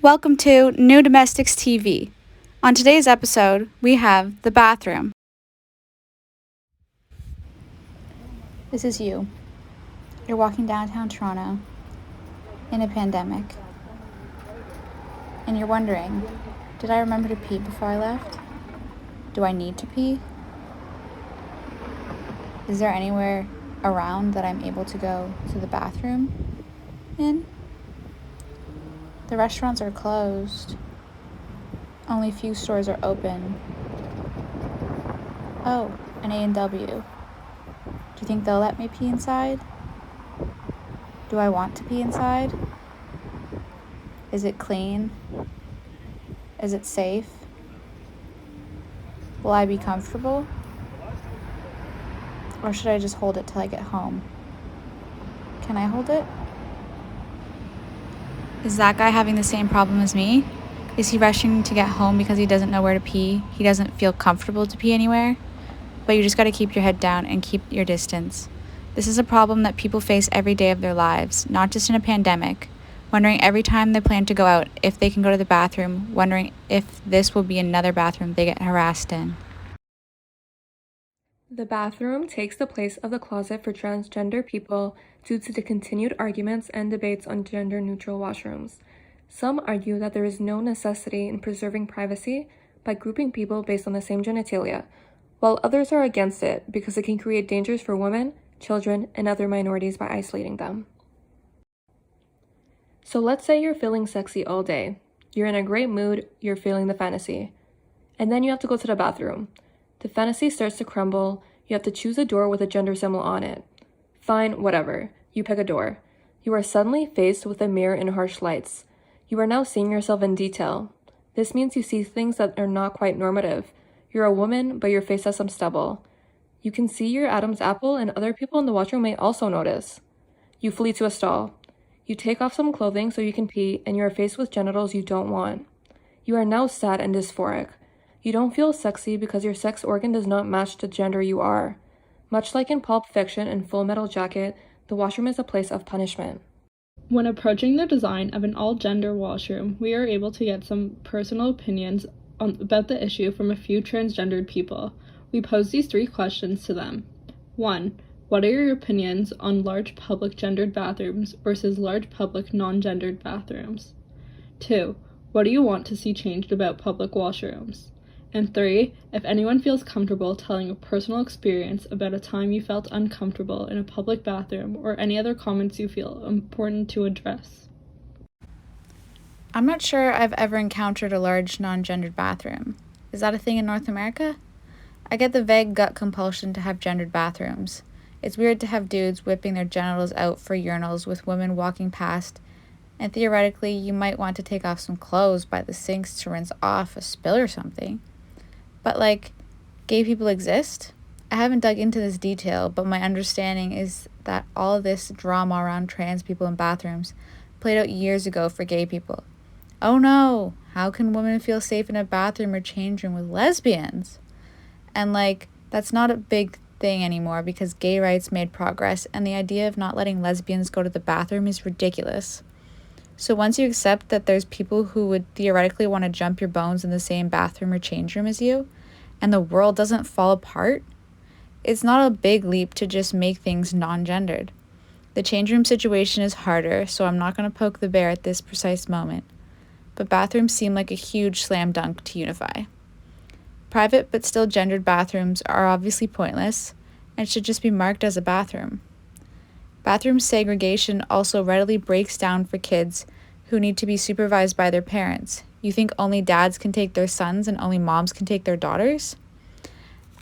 Welcome to New Domestics TV. On today's episode, we have the bathroom. This is you. You're walking downtown Toronto in a pandemic, and you're wondering, did I remember to pee before I left? Do I need to pee? Is there anywhere around that I'm able to go to the bathroom in? The restaurants are closed. Only few stores are open. Oh, an A&W. Do you think they'll let me pee inside? Do I want to pee inside? Is it clean? Is it safe? Will I be comfortable? Or should I just hold it till I get home? Can I hold it? Is that guy having the same problem as me? Is he rushing to get home because he doesn't know where to pee? He doesn't feel comfortable to pee anywhere? But you just gotta keep your head down and keep your distance. This is a problem that people face every day of their lives, not just in a pandemic. Wondering every time they plan to go out if they can go to the bathroom, wondering if this will be another bathroom they get harassed in. The bathroom takes the place of the closet for transgender people due to the continued arguments and debates on gender-neutral washrooms. Some argue that there is no necessity in preserving privacy by grouping people based on the same genitalia, while others are against it because it can create dangers for women, children, and other minorities by isolating them. So let's say you're feeling sexy all day. You're in a great mood, you're feeling the fantasy. And then you have to go to the bathroom. The fantasy starts to crumble. You have to choose a door with a gender symbol on it. Fine, whatever. You pick a door. You are suddenly faced with a mirror and harsh lights. You are now seeing yourself in detail. This means you see things that are not quite normative. You're a woman, but your face has some stubble. You can see your Adam's apple, and other people in the washroom may also notice. You flee to a stall. You take off some clothing so you can pee, and you are faced with genitals you don't want. You are now sad and dysphoric. You don't feel sexy because your sex organ does not match the gender you are. Much like in Pulp Fiction and Full Metal Jacket, the washroom is a place of punishment. When approaching the design of an all-gender washroom, we are able to get some personal opinions about the issue from a few transgendered people. We pose these 3 questions to them. 1. What are your opinions on large public gendered bathrooms versus large public non-gendered bathrooms? 2. What do you want to see changed about public washrooms? And 3, if anyone feels comfortable telling a personal experience about a time you felt uncomfortable in a public bathroom or any other comments you feel important to address. I'm not sure I've ever encountered a large non-gendered bathroom. Is that a thing in North America? I get the vague gut compulsion to have gendered bathrooms. It's weird to have dudes whipping their genitals out for urinals with women walking past, and theoretically you might want to take off some clothes by the sinks to rinse off a spill or something. But gay people exist? I haven't dug into this detail, but my understanding is that all of this drama around trans people in bathrooms played out years ago for gay people. Oh no, how can women feel safe in a bathroom or change room with lesbians? And that's not a big thing anymore because gay rights made progress, and the idea of not letting lesbians go to the bathroom is ridiculous. So once you accept that there's people who would theoretically want to jump your bones in the same bathroom or change room as you, and the world doesn't fall apart, it's not a big leap to just make things non-gendered. The change room situation is harder, so I'm not going to poke the bear at this precise moment. But bathrooms seem like a huge slam dunk to unify. Private but still gendered bathrooms are obviously pointless and should just be marked as a bathroom. Bathroom segregation also readily breaks down for kids who need to be supervised by their parents. You think only dads can take their sons and only moms can take their daughters?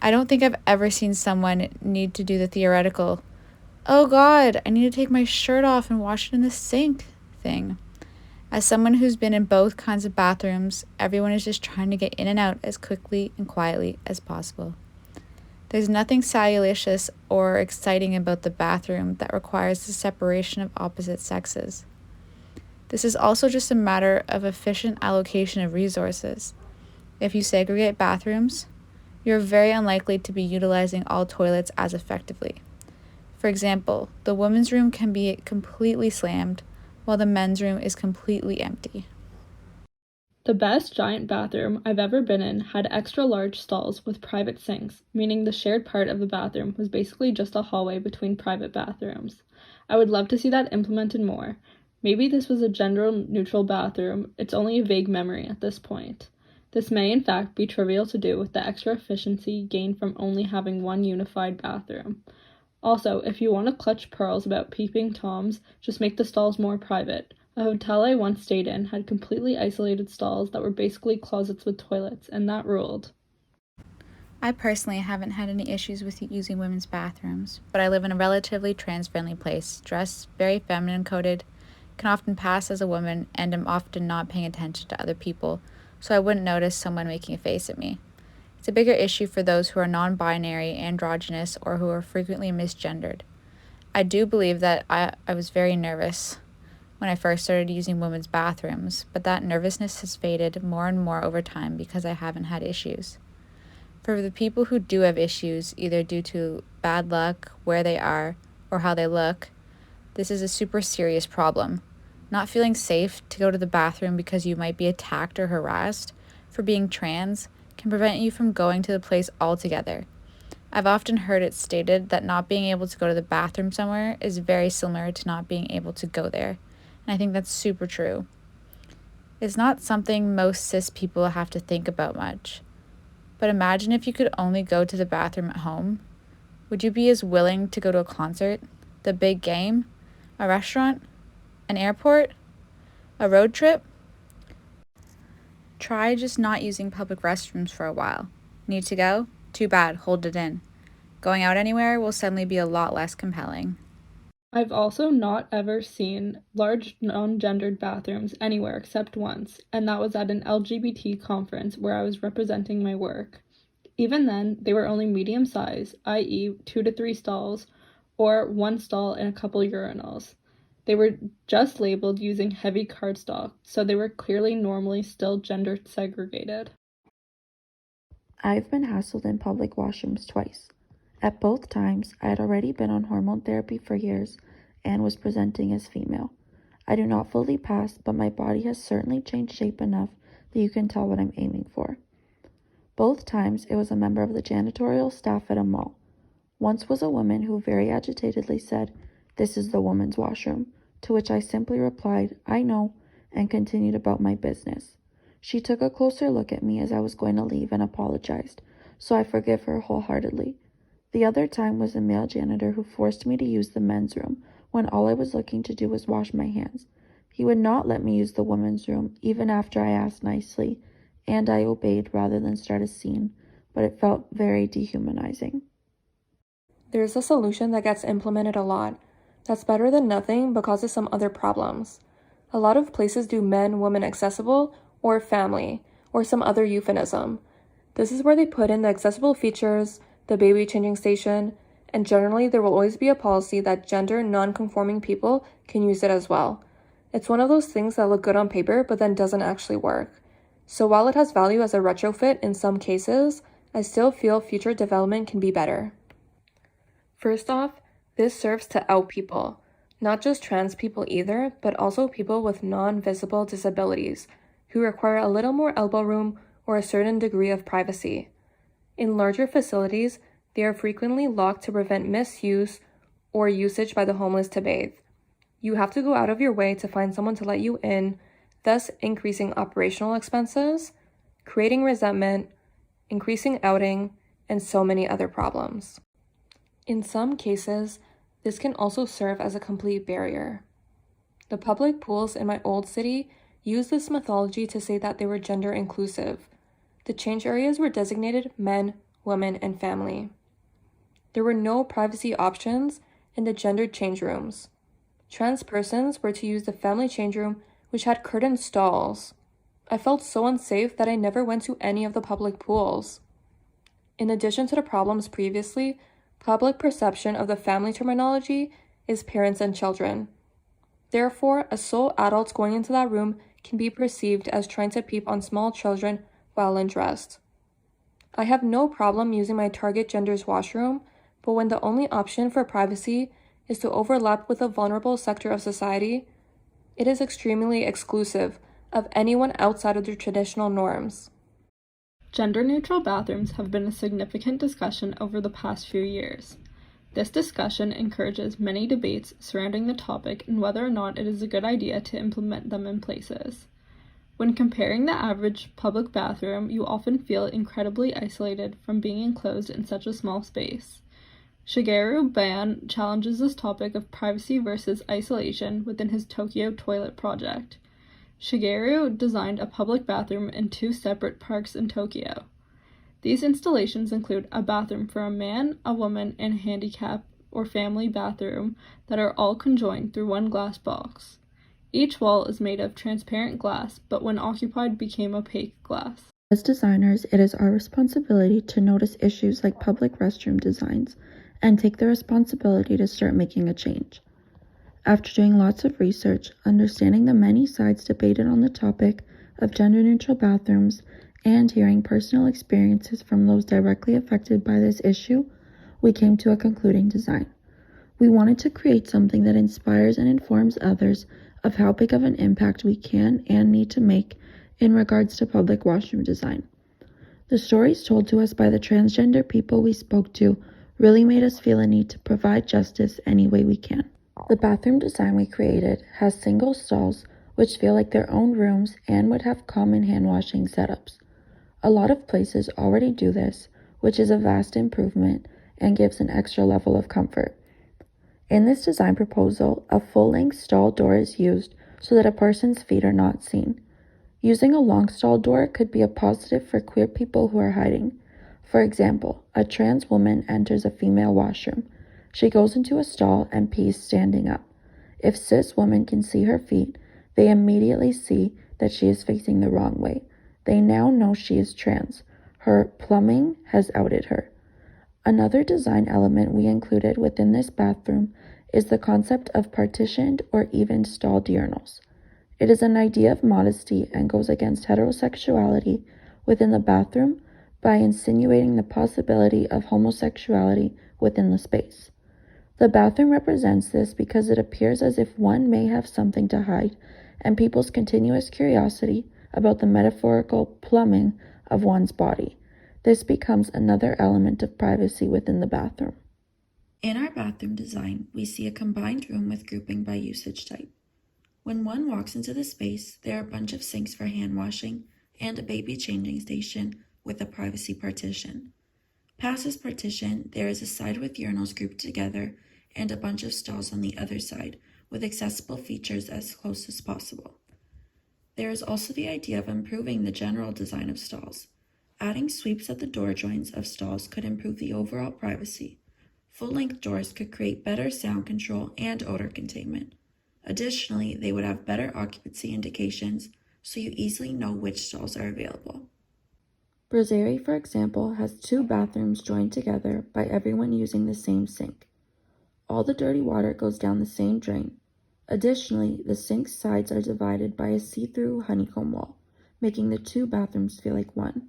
I don't think I've ever seen someone need to do the theoretical, oh God, I need to take my shirt off and wash it in the sink thing. As someone who's been in both kinds of bathrooms, everyone is just trying to get in and out as quickly and quietly as possible. There's nothing salutacious or exciting about the bathroom that requires the separation of opposite sexes. This is also just a matter of efficient allocation of resources. If you segregate bathrooms, you're very unlikely to be utilizing all toilets as effectively. For example, the women's room can be completely slammed, while the men's room is completely empty. The best giant bathroom I've ever been in had extra large stalls with private sinks, meaning the shared part of the bathroom was basically just a hallway between private bathrooms. I would love to see that implemented more. Maybe this was a gender-neutral bathroom, it's only a vague memory at this point. This may in fact be trivial to do with the extra efficiency gained from only having one unified bathroom. Also, if you want to clutch pearls about peeping toms, just make the stalls more private. A hotel I once stayed in had completely isolated stalls that were basically closets with toilets, and that ruled. I personally haven't had any issues with using women's bathrooms, but I live in a relatively trans-friendly place, dress very feminine coded, can often pass as a woman, and am often not paying attention to other people, so I wouldn't notice someone making a face at me. It's a bigger issue for those who are non-binary, androgynous, or who are frequently misgendered. I do believe that I was very nervous when I first started using women's bathrooms, but that nervousness has faded more and more over time because I haven't had issues. For the people who do have issues, either due to bad luck, where they are, or how they look, this is a super serious problem. Not feeling safe to go to the bathroom because you might be attacked or harassed for being trans can prevent you from going to the place altogether. I've often heard it stated that not being able to go to the bathroom somewhere is very similar to not being able to go there, and I think that's super true. It's not something most cis people have to think about much, but imagine if you could only go to the bathroom at home. Would you be as willing to go to a concert, the big game, a restaurant, an airport, a road trip? Try just not using public restrooms for a while. Need to go? Too bad, hold it in. Going out anywhere will suddenly be a lot less compelling. I've also not ever seen large non-gendered bathrooms anywhere except once, and that was at an LGBT conference where I was representing my work. Even then, they were only medium size, i.e. 2 to 3 stalls, or 1 stall and a couple urinals. They were just labeled using heavy cardstock, so they were clearly normally still gender segregated. I've been hassled in public washrooms twice. At both times, I had already been on hormone therapy for years and was presenting as female. I do not fully pass, but my body has certainly changed shape enough that you can tell what I'm aiming for. Both times, it was a member of the janitorial staff at a mall. Once was a woman who very agitatedly said, "This is the woman's washroom," to which I simply replied, "I know," and continued about my business. She took a closer look at me as I was going to leave and apologized, so I forgive her wholeheartedly. The other time was a male janitor who forced me to use the men's room when all I was looking to do was wash my hands. He would not let me use the women's room, even after I asked nicely, and I obeyed rather than start a scene, but it felt very dehumanizing. There's a solution that gets implemented a lot. That's better than nothing but causes some other problems. A lot of places do men-woman accessible or family or some other euphemism. This is where they put in the accessible features, the baby changing station, and generally there will always be a policy that gender non-conforming people can use it as well. It's one of those things that look good on paper but then doesn't actually work. So while it has value as a retrofit in some cases, I still feel future development can be better. First off, this serves to out people, not just trans people either, but also people with non-visible disabilities who require a little more elbow room or a certain degree of privacy. In larger facilities, they are frequently locked to prevent misuse or usage by the homeless to bathe. You have to go out of your way to find someone to let you in, thus increasing operational expenses, creating resentment, increasing outing, and so many other problems. In some cases, this can also serve as a complete barrier. The public pools in my old city used this methodology to say that they were gender inclusive. The change areas were designated men, women, and family. There were no privacy options in the gendered change rooms. Trans persons were to use the family change room, which had curtained stalls. I felt so unsafe that I never went to any of the public pools. In addition to the problems previously, public perception of the family terminology is parents and children. Therefore, a sole adult going into that room can be perceived as trying to peep on small children while undressed. I have no problem using my target gender's washroom, but when the only option for privacy is to overlap with a vulnerable sector of society, it is extremely exclusive of anyone outside of the traditional norms. Gender-neutral bathrooms have been a significant discussion over the past few years. This discussion encourages many debates surrounding the topic and whether or not it is a good idea to implement them in places. When comparing the average public bathroom, you often feel incredibly isolated from being enclosed in such a small space. Shigeru Ban challenges this topic of privacy versus isolation within his Tokyo toilet project. Shigeru designed a public bathroom in 2 separate parks in Tokyo. These installations include a bathroom for a man, a woman, and a handicap or family bathroom that are all conjoined through one glass box. Each wall is made of transparent glass, but when occupied became opaque glass. As designers, it is our responsibility to notice issues like public restroom designs and take the responsibility to start making a change. After doing lots of research, understanding the many sides debated on the topic of gender-neutral bathrooms, and hearing personal experiences from those directly affected by this issue, we came to a concluding design. We wanted to create something that inspires and informs others of how big of an impact we can and need to make in regards to public washroom design. The stories told to us by the transgender people we spoke to really made us feel a need to provide justice any way we can. The bathroom design we created has single stalls which feel like their own rooms and would have common hand washing setups. A lot of places already do this, which is a vast improvement and gives an extra level of comfort. In this design proposal, a full-length stall door is used so that a person's feet are not seen. Using a long stall door could be a positive for queer people who are hiding. For example, a trans woman enters a female washroom. She goes into a stall and pees standing up. If cis women can see her feet, they immediately see that she is facing the wrong way. They now know she is trans. Her plumbing has outed her. Another design element we included within this bathroom is the concept of partitioned or even stalled urinals. It is an idea of modesty and goes against heterosexuality within the bathroom by insinuating the possibility of homosexuality within the space. The bathroom represents this because it appears as if one may have something to hide, and people's continuous curiosity about the metaphorical plumbing of one's body. This becomes another element of privacy within the bathroom. In our bathroom design, we see a combined room with grouping by usage type. When one walks into the space, there are a bunch of sinks for hand washing and a baby changing station with a privacy partition. Past this partition, there is a side with urinals grouped together and a bunch of stalls on the other side with accessible features as close as possible. There is also the idea of improving the general design of stalls. Adding sweeps at the door joins of stalls could improve the overall privacy. Full-length doors could create better sound control and odor containment. Additionally, they would have better occupancy indications, so you easily know which stalls are available. Brazzeri, for example, has 2 bathrooms joined together by everyone using the same sink. All the dirty water goes down the same drain. Additionally, the sink's sides are divided by a see-through honeycomb wall, making the 2 bathrooms feel like one.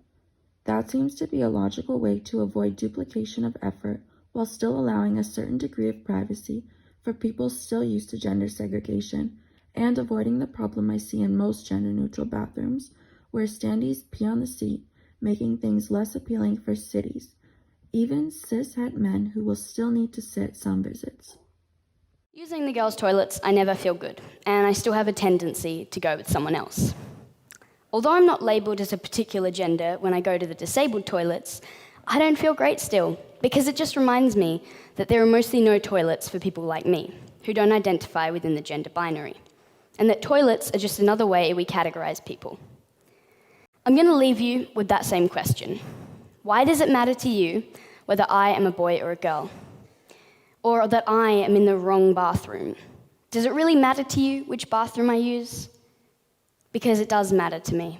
That seems to be a logical way to avoid duplication of effort while still allowing a certain degree of privacy for people still used to gender segregation and avoiding the problem I see in most gender-neutral bathrooms where standees pee on the seat, making things less appealing for cities, even cis-het men who will still need to sit some visits. Using the girls' toilets, I never feel good, and I still have a tendency to go with someone else. Although I'm not labelled as a particular gender when I go to the disabled toilets, I don't feel great still, because it just reminds me that there are mostly no toilets for people like me, who don't identify within the gender binary, and that toilets are just another way we categorise people. I'm going to leave you with that same question. Why does it matter to you whether I am a boy or a girl? Or that I am in the wrong bathroom? Does it really matter to you which bathroom I use? Because it does matter to me.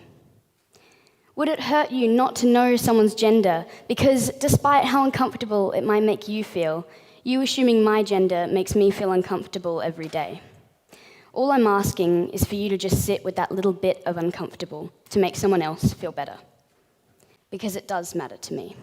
Would it hurt you not to know someone's gender? Because despite how uncomfortable it might make you feel, you assuming my gender makes me feel uncomfortable every day. All I'm asking is for you to just sit with that little bit of uncomfortable to make someone else feel better. Because it does matter to me.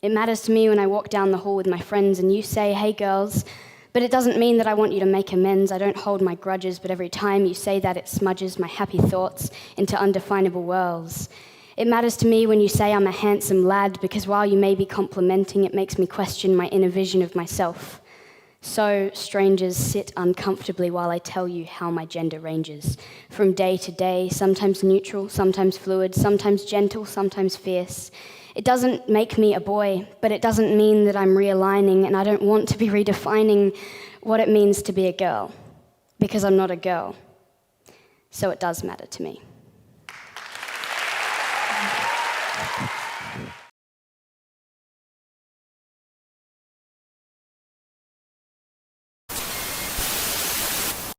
It matters to me when I walk down the hall with my friends and you say, "Hey girls," but But it doesn't mean that I want you to make amends. I don't hold my grudges, but every time you say that, it smudges my happy thoughts into undefinable whirls. It matters to me when you say I'm a handsome lad, because while you may be complimenting, it makes me question my inner vision of myself. So, strangers, sit uncomfortably while I tell you how my gender ranges. From day to day, sometimes neutral, sometimes fluid, sometimes gentle, sometimes fierce. It doesn't make me a boy, but it doesn't mean that I'm realigning, and I don't want to be redefining what it means to be a girl, because I'm not a girl. So it does matter to me.